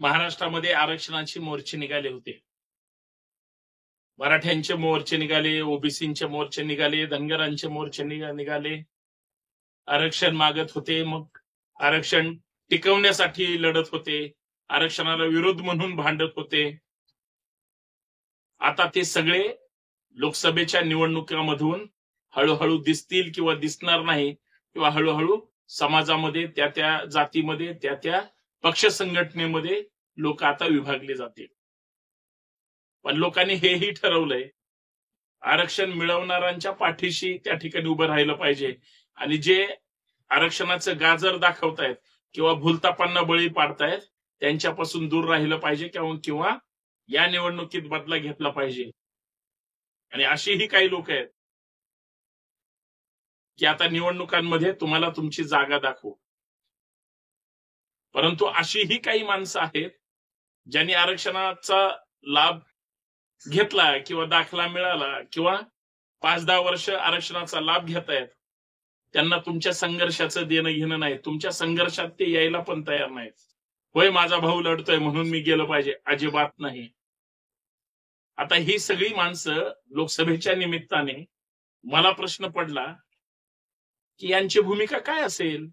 महाराष्ट्रामध्ये आरक्षणाचे मोर्चे निघाले होते. मराठ्यांचे मोर्चे निघाले, ओबीसींचे मोर्चे निघाले, धनगरांचे मोर्चे निघाले. आरक्षण मागत होते, मग आरक्षण टिकवण्यासाठी लढत होते, आरक्षणाला विरोध म्हणून भांडत होते. आता ते सगळे लोकसभेच्या निवडणुकांमधून हळूहळू दिसतील किंवा दिसणार नाही, किंवा हळूहळू समाजामध्ये त्या त्या जातीमध्ये त्या त्या पक्ष संघटनेमध्ये लोक आता विभागले जातील. पण लोकांनी हेही ठरवलंय, आरक्षण मिळवणाऱ्यांच्या पाठीशी त्या ठिकाणी उभं राहिलं पाहिजे, आणि जे आरक्षणाचं गाजर दाखवतायत किंवा भूलतापांना बळी पाडतायत त्यांच्यापासून दूर राहिलं पाहिजे, किंवा या निवडणुकीत बदला घेतला पाहिजे. आणि अशीही काही लोक आहेत की आता निवडणुकांमध्ये तुम्हाला तुमची जागा दाखवू. परंतु अशीही काही माणसं आहेत ज्यांनी आरक्षणाचा लाभ घेतला किंवा दाखला मिळाला किंवा 5-10 वर्ष आरक्षणाचा लाभ घेतायत, त्यांना तुमच्या संघर्षाचं देणं घेणं नाही. तुमच्या संघर्षात ते यायला पण तयार नाहीत. होय, माझा भाऊ लढतोय म्हणून मी गेलं पाहिजे, अजिबात नाही. आता ही सगळी माणसं लोकसभेच्या निमित्ताने मला प्रश्न पडला की यांची भूमिका काय असेल?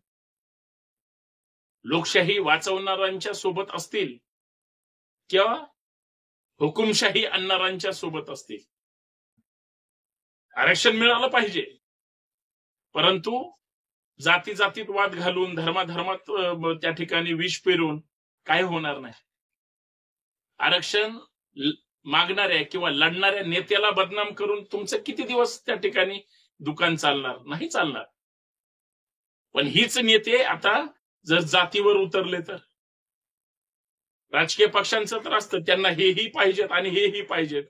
लोकशाही वाचवणाऱ्यांच्या सोबत असतील किंवा हुकुमशाही आणणाऱ्यांच्या सोबत असतील? आरक्षण मिळालं पाहिजे, परंतु जाती जातीत वाद घालून, धर्माधर्मात त्या ठिकाणी विष पेरून काय होणार नाही. आरक्षण मागणाऱ्या किंवा लढणाऱ्या नेत्याला बदनाम करून तुमचं किती दिवस त्या ठिकाणी दुकान चालणार? नाही चालणार. पण हीच नेते आता जर जातीवर उतरले तर राजकीय पक्षांचं तर असतं, त्यांना हेही पाहिजेत आणि हेही पाहिजेत.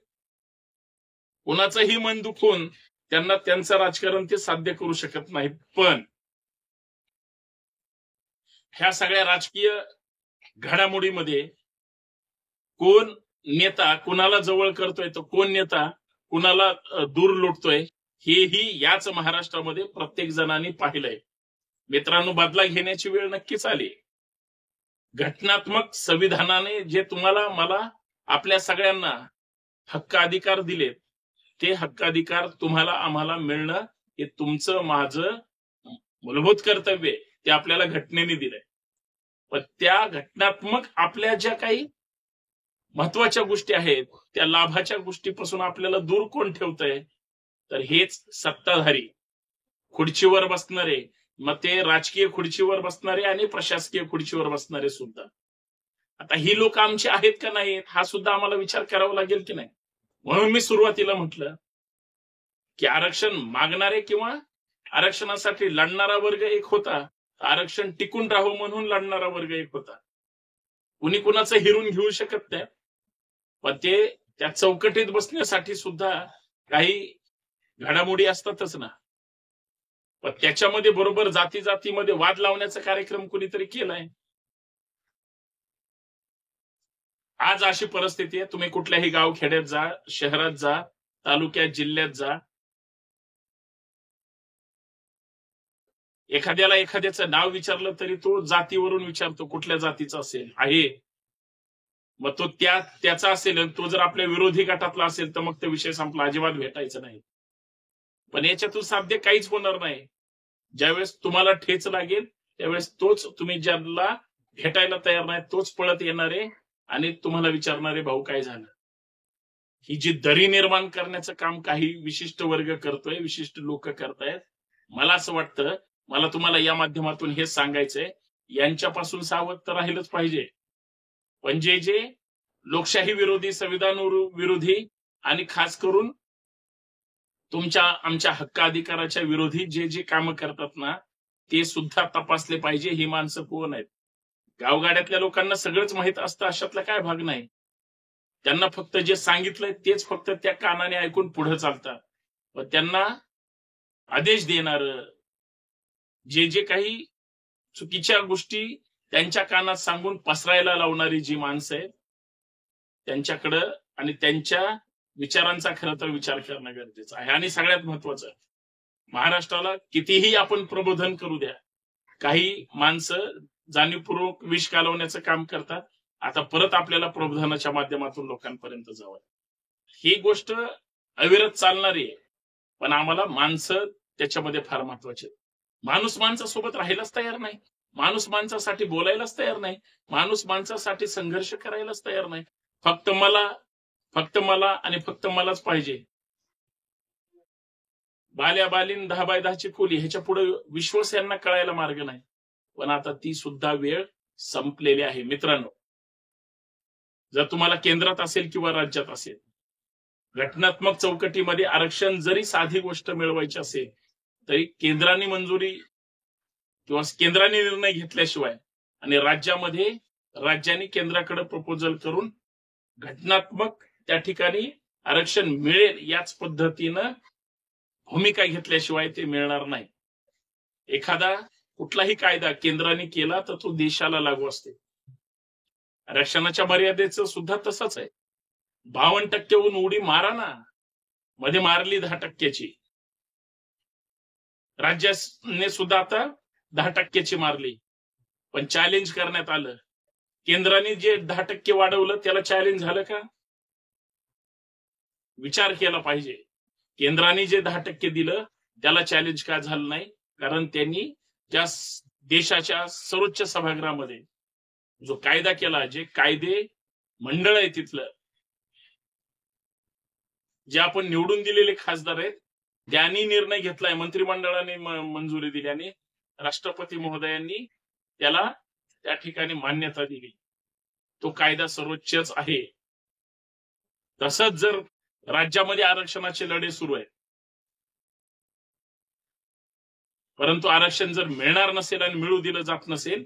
कुणाचंही मन दुखून त्यांना त्यांचं राजकारण ते साध्य करू शकत नाहीत. पण ह्या सगळ्या राजकीय घडामोडीमध्ये कोण नेता कुणाला जवळ करतोय, तो कोण नेता कुणाला दूर लोटतोय, हेही याच महाराष्ट्रामध्ये प्रत्येक जणांनी पाहिलंय. मित्रांनो, बदला घेण्याची वेळ नक्कीच आली. घटनात्मक संविधानाने जे तुम्हाला मला आपल्या सगळ्यांना हक्क अधिकार दिलेत, ते हक्क अधिकार तुम्हाला आम्हाला मिळणं हे तुमचं माझं मूलभूत कर्तव्य आहे. ते आपल्याला घटनेने दिलंय. पण त्या घटनात्मक आपल्या ज्या काही महत्वाच्या गोष्टी आहेत, त्या लाभाच्या गोष्टीपासून आपल्याला दूर कोण ठेवतंय? तर हेच सत्ताधारी, खुर्चीवर बसणारे, मग ते राजकीय खुर्चीवर बसणारे आणि प्रशासकीय खुर्चीवर बसणारे सुद्धा. आता ही लोक आमची आहेत का नाहीत, हा सुद्धा आम्हाला विचार करावा लागेल की नाही. म्हणून मी सुरुवातीला म्हटलं की आरक्षण मागणारे किंवा आरक्षणासाठी लढणारा वर्ग एक होता, आरक्षण टिकून राहावं म्हणून लढणारा वर्ग एक होता. कुणी कुणाचं हिरून घेऊ शकत नाही, पण ते त्या चौकटीत बसण्यासाठी सुद्धा काही घडामोडी असतातच ना. पण त्याच्यामध्ये बरोबर जाती जातीमध्ये वाद लावण्याचा कार्यक्रम कुणीतरी केलाय. आज अशी परिस्थिती आहे, तुम्ही कुठल्याही गाव खेड्यात जा, शहरात जा, तालुक्यात जिल्ह्यात जा, एखाद्याला एखाद्याचं नाव विचारलं तरी तो जातीवरून विचारतो, कुठल्या जातीचा असेल आहे. मग तो त्याचा असेल, तो जर आपल्या विरोधी गटातला असेल तर मग तो विषय संपला, अजिबात भेटायचं नाही. पण याच्यातून साध्य काहीच होणार नाही. ज्यावेळेस तुम्हाला ठेच लागेल त्यावेळेस तोच, तुम्ही ज्याला भेटायला तयार नाही तोच पळत येणारे आणि तुम्हाला विचारणारे, भाऊ काय झालं? ही जी दरी निर्माण करण्याचं काम काही विशिष्ट वर्ग करतोय, विशिष्ट लोक करतायत. मला असं वाटतं, मला तुम्हाला या माध्यमातून हेच सांगायचंय, यांच्यापासून सावध तर राहिलंच पाहिजे. पण जे लोकशाही विरोधी, संविधान विरोधी आणि खास करून तुमच्या आमच्या हक्क अधिकाराच्या विरोधी जे कामं करतात ना, ते सुद्धा तपासले पाहिजे. ही माणसं कोण आहेत? गावगाड्यातल्या लोकांना सगळंच माहित असतं, अशातला काय भाग नाही. त्यांना फक्त जे सांगितलंय तेच फक्त त्या कानाने ऐकून पुढे चालतात. पण त्यांना आदेश देणार, जे काही चुकीच्या गोष्टी त्यांच्या कानात सांगून पसरायला लावणारी जी माणसं आहेत, त्यांच्याकडं आणि त्यांच्या विचारांचा खरं तर विचार करणं गरजेचं आहे. आणि सगळ्यात महत्वाचं, महाराष्ट्राला कितीही आपण प्रबोधन करू द्या, काही माणसं जाणीवपूर्वक विष घालवण्याचं काम करतात. आता परत आपल्याला प्रबोधनाच्या माध्यमातून लोकांपर्यंत जावं. ही गोष्ट अविरत चालणारी आहे, पण आम्हाला माणसं त्याच्यामध्ये फार महत्वाचे. माणूस माणसासोबत राहायलाच तयार नाही, माणूस माणसासाठी बोलायलाच तयार नाही, माणूस माणसासाठी संघर्ष करायलाच तयार नाही. फक्त मला आणि फक्त मलाच पाहिजे. बाल्या बालीन 10x10ची खोली, ह्याच्या पुढे विश्वास यांना कळायला मार्ग नाही. पण आता ती सुद्धा वेळ संपलेली आहे मित्रांनो. जर तुम्हाला केंद्रात असेल किंवा राज्यात असेल, घटनात्मक चौकटीमध्ये आरक्षण जरी साधी गोष्ट मिळवायची असेल तरी केंद्राने मंजुरी किंवा केंद्राने निर्णय घेतल्याशिवाय आणि राज्यांनी केंद्राकडे प्रपोजल करून घटनात्मक त्या ठिकाणी आरक्षण मिळेल याच पद्धतीनं भूमिका घेतल्याशिवाय ते मिळणार नाही. एखादा कुठलाही कायदा केंद्राने केला तर तो देशाला लागू असते. आरक्षणाच्या मर्यादेचं सुद्धा तसंच आहे. 52% उडी मारा ना, मध्ये मारली 10%ची. राज्याने सुद्धा आता 10%ची मारली, पण चॅलेंज करण्यात आलं. केंद्राने जे 10% वाढवलं त्याला चॅलेंज झालं का? विचार केला पाहिजे. केंद्राने जे 10% दिलं त्याला चॅलेंज का झालं नाही? कारण त्यांनी त्या देशाच्या सर्वोच्च सभागृहामध्ये जो कायदा केला, जे कायदे मंडळ आहे तिथलं, जे आपण निवडून दिलेले खासदार आहेत त्यांनी निर्णय घेतलाय, मंत्रिमंडळाने मंजुरी दिली आणि राष्ट्रपती महोदयांनी त्याला त्या ठिकाणी मान्यता दिली. तो कायदा सर्वोच्चच आहे. तसंच जर राज्यामध्ये आरक्षणाचे लढे सुरू आहेत, परंतु आरक्षण जर मिळणार नसेल आणि मिळू दिलं जात नसेल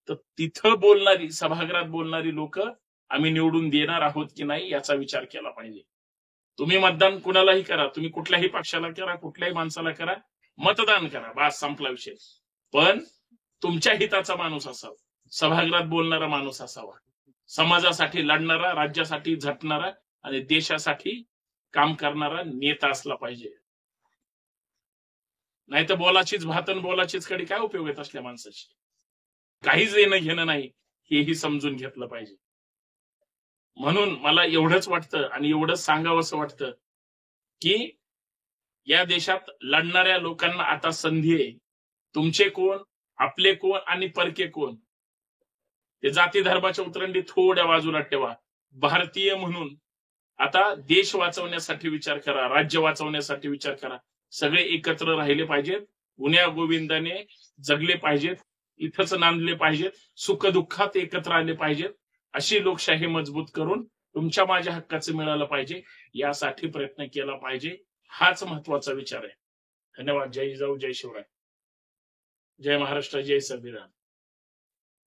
तर तिथं बोलणारी, सभागृहात बोलणारी लोक आम्ही निवडून देणार आहोत की नाही याचा विचार केला पाहिजे. तुम्ही मतदान कुणालाही करा, तुम्ही कुठल्याही पक्षाला करा, कुठल्याही माणसाला करा, मतदान करा, बस संपला विषय. पण तुमच्या हिताचा माणूस असावा, सभागृहात बोलणारा माणूस असावा, समाजासाठी लढणारा, राज्यासाठी झटणारा आणि देशासाठी काम करणारा नेता असला पाहिजे. नाही तर बोलाचीच भात आणि बोलाचीच कडी, काय उपयोग येत असल्या माणसाची? काहीच येणं घेणं नाही, हेही समजून घेतलं पाहिजे. म्हणून मला एवढंच वाटतं आणि एवढंच सांगावंसं वाटतं की या देशात लढणाऱ्या लोकांना आता संधी आहे. तुमचे कोण, आपले कोण आणि परके कोण, ते जाती धर्माच्या उतरंडी थोड्या बाजूला ठेवा. भारतीय म्हणून आता देश वाचवण्यासाठी विचार करा, राज्य वाचवण्यासाठी विचार करा. सगळे एकत्र राहिले पाहिजेत, गुण्या गोविंदाने जगले पाहिजेत, इथंच नांदले पाहिजेत, सुख दुःखात एकत्र आले पाहिजेत. अशी लोकशाही मजबूत करून तुमच्या माझ्या हक्काचं मिळालं पाहिजे, यासाठी प्रयत्न केला पाहिजे. हाच महत्वाचा विचार आहे. धन्यवाद. जय जिजाऊ, जय शिवराय, जय महाराष्ट्र, जय संविधान.